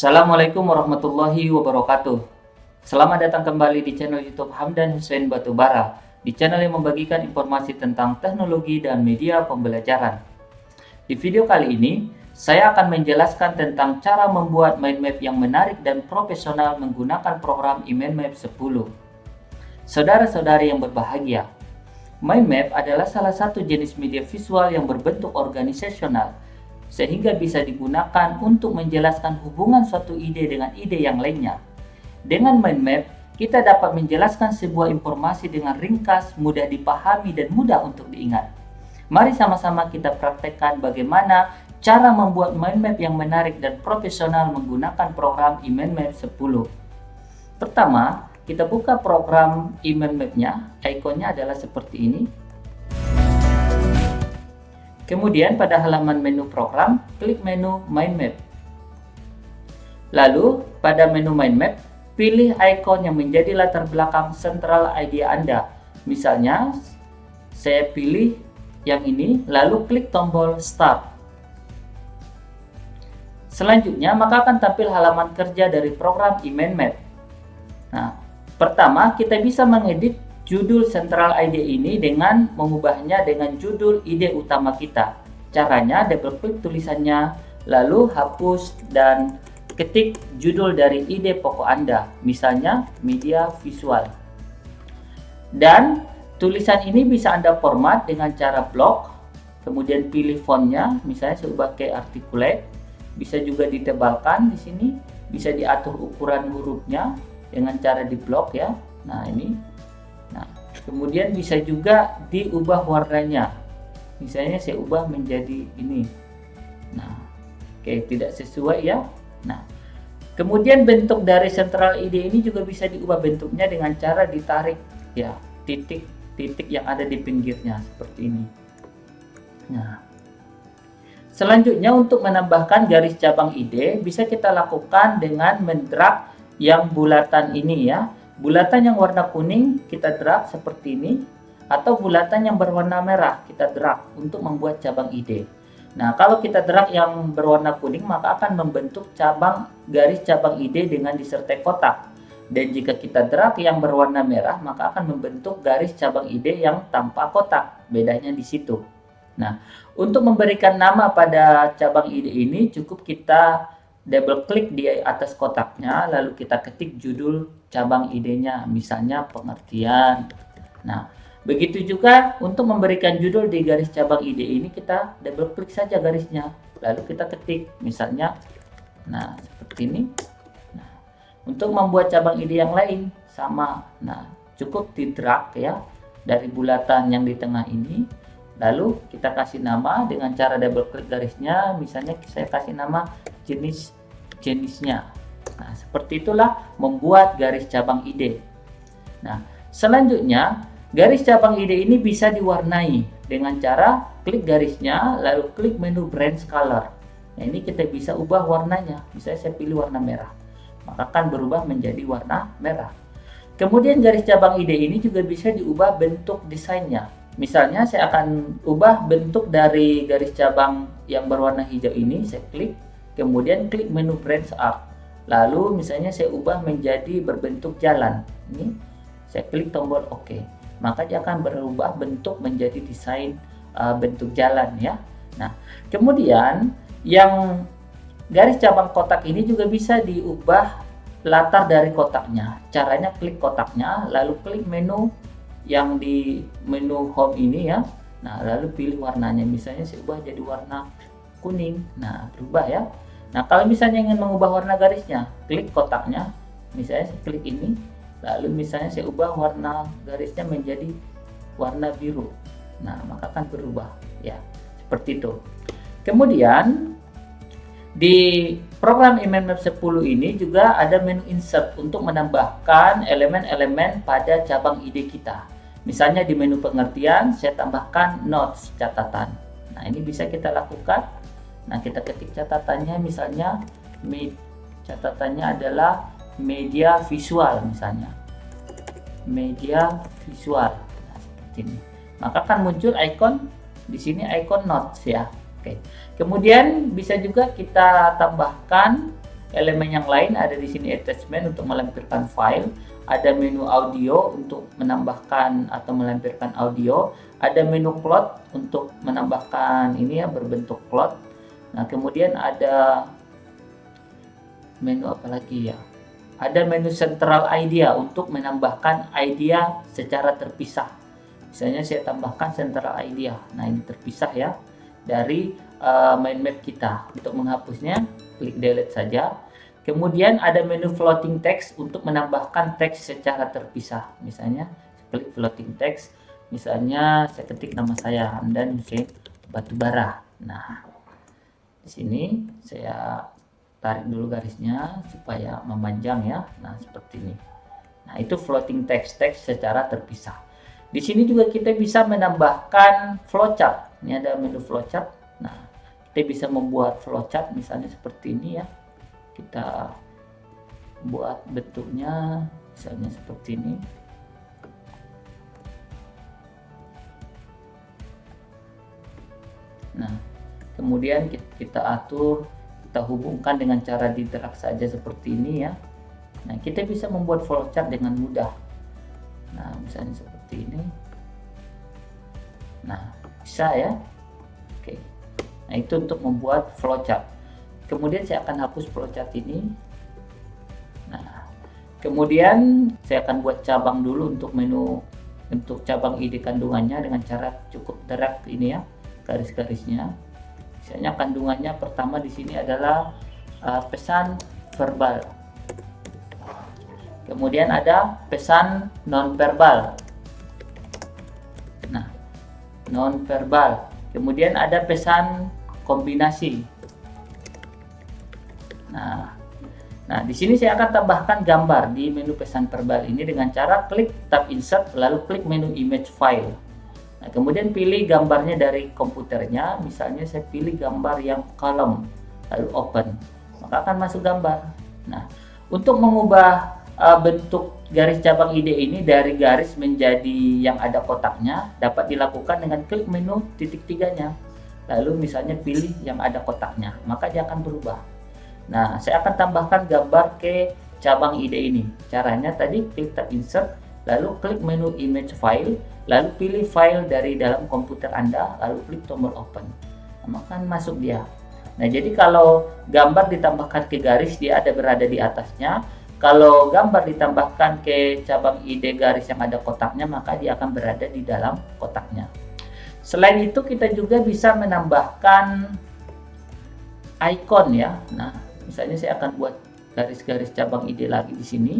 Assalamualaikum warahmatullahi wabarakatuh. Selamat datang kembali di channel YouTube Hamdan Hussein Batubara, di channel yang membagikan informasi tentang teknologi dan media pembelajaran. Di video kali ini, saya akan menjelaskan tentang cara membuat mind map yang menarik dan profesional menggunakan program e-mind map 10. Saudara-saudari yang berbahagia, mind map adalah salah satu jenis media visual yang berbentuk organisasional, sehingga bisa digunakan untuk menjelaskan hubungan suatu ide dengan ide yang lainnya. Dengan mind map, kita dapat menjelaskan sebuah informasi dengan ringkas, mudah dipahami, dan mudah untuk diingat. Mari sama-sama kita praktekkan bagaimana cara membuat mind map yang menarik dan profesional menggunakan program e-mind map 10. Pertama, kita buka program e-mind map-nya, ikonnya adalah seperti ini. Kemudian pada halaman menu program, klik menu Mind Map. Lalu pada menu Mind Map, pilih ikon yang menjadi latar belakang sentral idea Anda. Misalnya, saya pilih yang ini, lalu klik tombol Start. Selanjutnya, maka akan tampil halaman kerja dari program e-Mind Map. Nah, pertama kita bisa mengedit judul sentral ide ini dengan mengubahnya dengan judul ide utama kita. Caranya double klik tulisannya, lalu hapus dan ketik judul dari ide pokok Anda, misalnya media visual. Dan tulisan ini bisa Anda format dengan cara blok, kemudian pilih fontnya, misalnya saya ubah ke articulate, bisa juga ditebalkan di sini, bisa diatur ukuran hurufnya dengan cara di blok ya. Nah, ini. Nah, kemudian bisa juga diubah warnanya. Misalnya saya ubah menjadi ini. Nah, oke, tidak sesuai ya. Nah, kemudian bentuk dari sentral ide ini juga bisa diubah bentuknya dengan cara ditarik ya, titik-titik yang ada di pinggirnya seperti ini. Nah, selanjutnya untuk menambahkan garis cabang ide bisa kita lakukan dengan mendrag yang bulatan ini ya. Bulatan yang warna kuning kita drag seperti ini, atau bulatan yang berwarna merah kita drag untuk membuat cabang ide. Nah, kalau kita drag yang berwarna kuning maka akan membentuk garis cabang ide dengan disertai kotak. Dan jika kita drag yang berwarna merah maka akan membentuk garis cabang ide yang tanpa kotak. Bedanya di situ. Nah, untuk memberikan nama pada cabang ide ini cukup kita double klik di atas kotaknya, lalu kita ketik judul cabang idenya, misalnya pengertian. Nah, begitu juga untuk memberikan judul di garis cabang ide ini, kita double klik saja garisnya, lalu kita ketik, misalnya, nah seperti ini. Nah, untuk membuat cabang ide yang lain sama, nah cukup di drag ya dari bulatan yang di tengah ini, lalu kita kasih nama dengan cara double klik garisnya, misalnya saya kasih nama jenisnya. Nah, seperti itulah membuat garis cabang ide. Nah, selanjutnya garis cabang ide ini bisa diwarnai dengan cara klik garisnya lalu klik menu Brand Color. Nah, ini kita bisa ubah warnanya. Misalnya saya pilih warna merah, maka akan berubah menjadi warna merah. Kemudian garis cabang ide ini juga bisa diubah bentuk desainnya. Misalnya saya akan ubah bentuk dari garis cabang yang berwarna hijau ini, saya klik, kemudian klik menu Branch Art. Lalu misalnya saya ubah menjadi berbentuk jalan. Ini saya klik tombol OK. Maka dia akan berubah bentuk menjadi desain bentuk jalan ya. Nah, kemudian yang garis cabang kotak ini juga bisa diubah latar dari kotaknya. Caranya klik kotaknya, lalu klik menu yang di menu home ini ya. Nah, lalu pilih warnanya. Misalnya saya ubah jadi warna kuning. Nah, berubah ya. Nah, kalau misalnya ingin mengubah warna garisnya, klik kotaknya, misalnya saya klik ini, lalu misalnya saya ubah warna garisnya menjadi warna biru. Nah, maka akan berubah ya, seperti itu. Kemudian di program e-mind map 10 ini juga ada menu insert untuk menambahkan elemen-elemen pada cabang ide kita. Misalnya di menu pengertian, saya tambahkan notes, catatan. Nah, ini bisa kita lakukan. Nah, kita ketik catatannya, misalnya catatannya adalah media visual, misalnya media visual. Nah, seperti ini. Maka akan muncul ikon di sini, ikon notes ya. Oke. Kemudian bisa juga kita tambahkan elemen yang lain ada di sini attachment untuk melampirkan file, ada menu audio untuk menambahkan atau melampirkan audio, ada menu plot untuk menambahkan ini ya berbentuk plot. Nah, kemudian ada menu apa lagi ya? Ada menu central idea untuk menambahkan idea secara terpisah. Misalnya saya tambahkan central idea. Nah, ini terpisah ya dari mind map kita. Untuk menghapusnya, klik delete saja. Kemudian ada menu floating text untuk menambahkan teks secara terpisah. Misalnya, klik floating text. Misalnya saya ketik nama saya Hamdan Hussein Batubara. Nah, di sini saya tarik dulu garisnya supaya memanjang ya. Nah, seperti ini. Nah, itu floating text secara terpisah. Di sini juga kita bisa menambahkan flowchart. Ini ada menu flowchart. Nah, kita bisa membuat flowchart misalnya seperti ini ya. Kita buat bentuknya misalnya seperti ini. Nah, kemudian kita atur, kita hubungkan dengan cara di drag saja seperti ini ya. Nah, kita bisa membuat flowchart dengan mudah. Nah, misalnya seperti ini. Nah, bisa ya. Oke. Nah, itu untuk membuat flowchart. Kemudian saya akan hapus flowchart ini. Nah, kemudian saya akan buat cabang dulu untuk menu untuk cabang ide kandungannya dengan cara cukup drag ini ya, garis-garisnya. Misalnya kandungannya pertama di sini adalah pesan verbal. Kemudian ada pesan non-verbal. Nah, non-verbal. Kemudian ada pesan kombinasi. Nah, di sini saya akan tambahkan gambar di menu pesan verbal ini dengan cara klik tab insert lalu klik menu image file. Nah, kemudian pilih gambarnya dari komputernya, misalnya saya pilih gambar yang column, lalu open, maka akan masuk gambar. Nah, untuk mengubah bentuk garis cabang ide ini dari garis menjadi yang ada kotaknya, dapat dilakukan dengan klik menu titik tiganya, lalu misalnya pilih yang ada kotaknya, maka dia akan berubah. Nah, saya akan tambahkan gambar ke cabang ide ini. Caranya tadi klik tab insert, lalu klik menu image file, lalu pilih file dari dalam komputer Anda, lalu klik tombol open. Nah, maka masuk dia. Nah, jadi kalau gambar ditambahkan ke garis, dia ada berada di atasnya. Kalau gambar ditambahkan ke cabang ide garis yang ada kotaknya, maka dia akan berada di dalam kotaknya. Selain itu, kita juga bisa menambahkan icon ya. Nah, misalnya saya akan buat garis-garis cabang ide lagi di sini.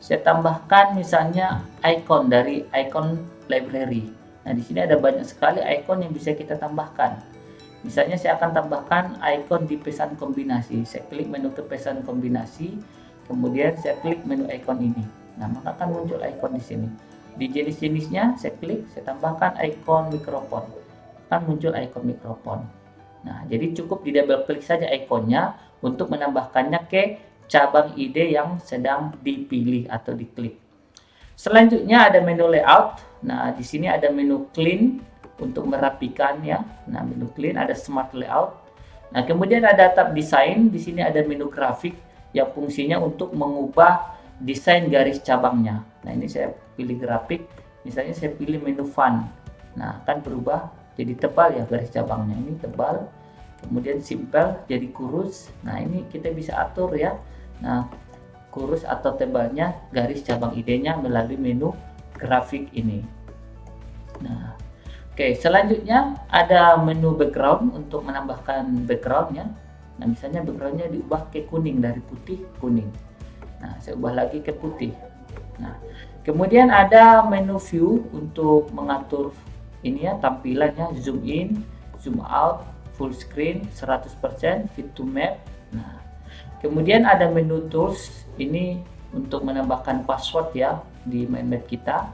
Saya tambahkan misalnya icon dari icon library. Nah, di sini ada banyak sekali icon yang bisa kita tambahkan. Misalnya saya akan tambahkan icon di pesan kombinasi. Saya klik menu ke pesan kombinasi, kemudian saya klik menu icon ini. Nah, maka akan muncul icon di sini. Di jenis-jenisnya saya klik, saya tambahkan icon mikrofon. Akan muncul icon mikrofon. Nah, jadi cukup di double klik saja ikonnya untuk menambahkannya ke cabang ide yang sedang dipilih atau diklik. Selanjutnya ada menu layout. Nah, di sini ada menu clean untuk merapikan ya. Nah, menu clean, ada smart layout. Nah, kemudian ada tab desain. Di sini ada menu grafik yang fungsinya untuk mengubah desain garis cabangnya. Nah, ini saya pilih grafik. Misalnya saya pilih menu font. Nah, akan berubah jadi tebal ya garis cabangnya. Ini tebal. Kemudian simple jadi kurus. Nah, ini kita bisa atur ya. Nah, kurus atau tebalnya garis cabang idenya melalui menu grafik ini. Nah, oke, selanjutnya ada menu background untuk menambahkan backgroundnya. Nah, misalnya backgroundnya diubah ke kuning, dari putih kuning. Nah, saya ubah lagi ke putih. Nah, kemudian ada menu view untuk mengatur ini ya, tampilannya, zoom in, zoom out, full screen, 100%, fit to map. Nah, kemudian ada menu tools, ini untuk menambahkan password ya di mind map kita.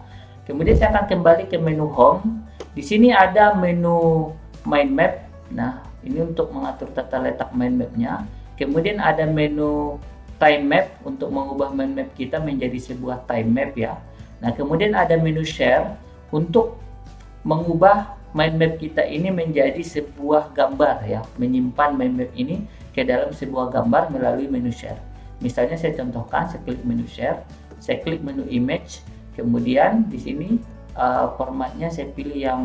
Kemudian saya akan kembali ke menu home. Di sini ada menu mind map. Nah, ini untuk mengatur tata letak mind mapnya. Kemudian ada menu time map untuk mengubah mind map kita menjadi sebuah time map ya. Nah, kemudian ada menu share untuk mengubah mind map kita ini menjadi sebuah gambar ya, menyimpan mind map ini ke dalam sebuah gambar melalui menu share. Misalnya saya contohkan, saya klik menu share, saya klik menu image, kemudian di sini formatnya saya pilih yang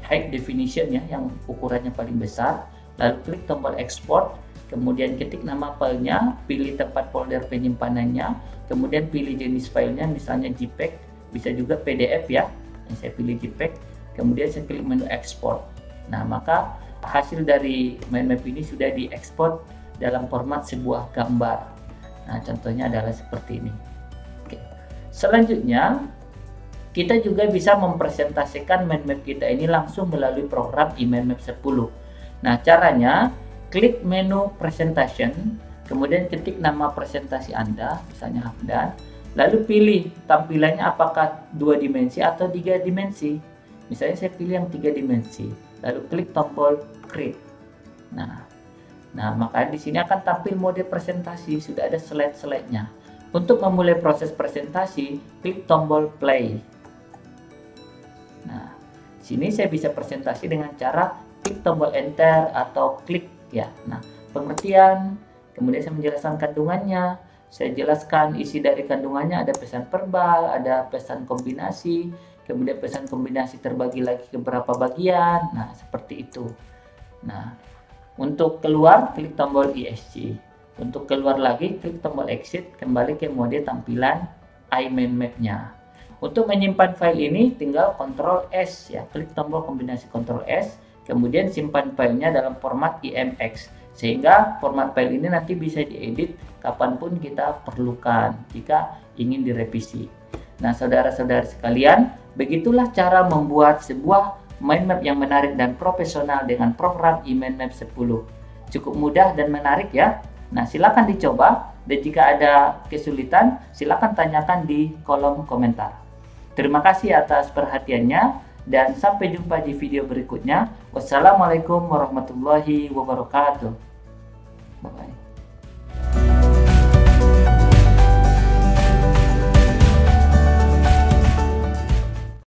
high definition ya, yang ukurannya paling besar, lalu klik tombol export, kemudian ketik nama filenya, pilih tempat folder penyimpanannya, kemudian pilih jenis filenya, misalnya JPEG, bisa juga PDF ya, saya pilih JPEG, kemudian saya klik menu export. Nah, maka hasil dari mind map ini sudah diekspor dalam format sebuah gambar. Nah, contohnya adalah seperti ini. Oke. Selanjutnya, kita juga bisa mempresentasikan mind map kita ini langsung melalui program eMindMap 10. Nah, caranya klik menu presentation, kemudian ketik nama presentasi Anda, misalnya Hamdan, lalu pilih tampilannya apakah 2 dimensi atau 3 dimensi. Misalnya saya pilih yang 3 dimensi, lalu klik tombol create. Nah, maka di sini akan tampil mode presentasi, sudah ada slide-slide-nya. Untuk memulai proses presentasi, klik tombol play. Nah, sini saya bisa presentasi dengan cara klik tombol enter atau klik ya. Nah, pengertian, kemudian saya menjelaskan kandungannya, saya jelaskan isi dari kandungannya, ada pesan verbal, ada pesan kombinasi, kemudian pesan kombinasi terbagi lagi ke beberapa bagian. Nah, seperti itu. Nah, untuk keluar klik tombol ESC. Untuk keluar lagi klik tombol exit, kembali ke mode tampilan iMindMap-nya. Untuk menyimpan file ini tinggal Ctrl S ya, klik tombol kombinasi Ctrl S, kemudian simpan filenya dalam format IMX, sehingga format file ini nanti bisa diedit kapanpun kita perlukan jika ingin direvisi. Nah, saudara-saudara sekalian, begitulah cara membuat sebuah mind map yang menarik dan profesional dengan program eMindMap 10. Cukup mudah dan menarik ya. Nah, silakan dicoba, dan jika ada kesulitan silakan tanyakan di kolom komentar. Terima kasih atas perhatiannya dan sampai jumpa di video berikutnya. Wassalamualaikum warahmatullahi wabarakatuh.